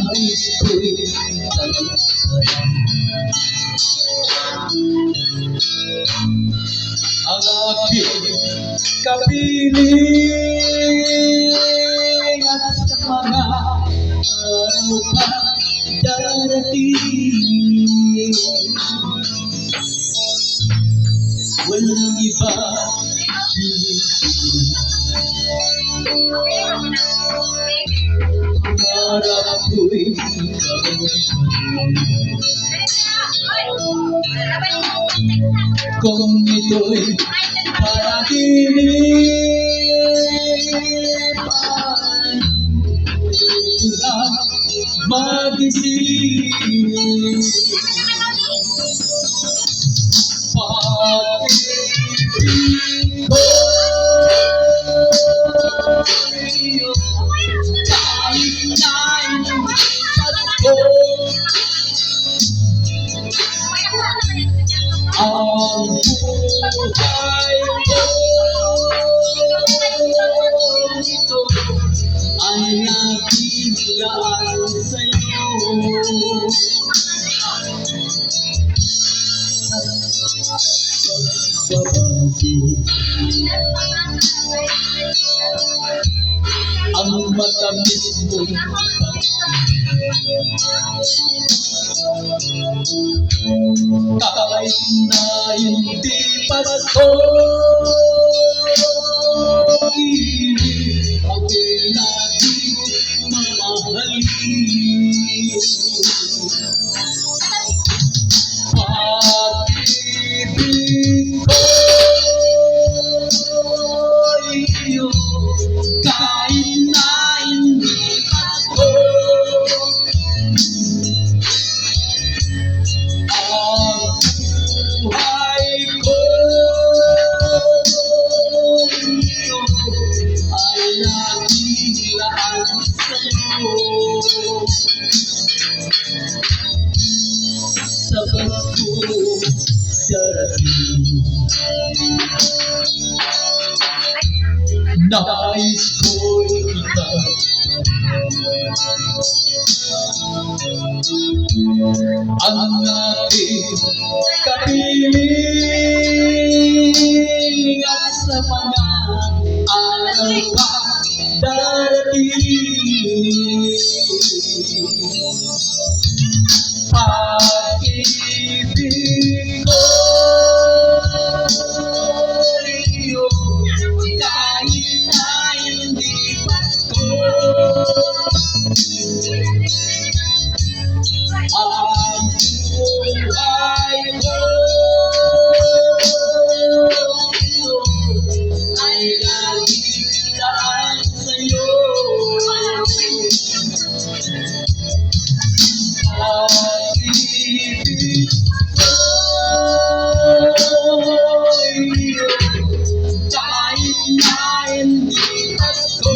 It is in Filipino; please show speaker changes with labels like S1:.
S1: Nais ko'y ang aking kapiling at sa mga araw pa darating. Walang iba, harap ko'y kung ito'y panaginip ay magising. Pag-ibig ko sa'yo, kahit na inipat ko ang buhay ko, ito ay nabilaan sa'yo. Ang matamis mong kahit na hindi pasko, ibig ako'y laging mamahalin. Pag-ibig ko iyo, kahit na hindi pasko, ang buhay ko iyo ay laging laan sa'yo. Sa Pasko darating, nais ko'y ikaw ang aking kapiling at sa mga araw pa darating. Pag-ibig ko iyo, kahit na hindi pasko, ang buhay ko ito ay laging laan sa'yo. Pag-ibig ko iyo, kahit na hindi pasko,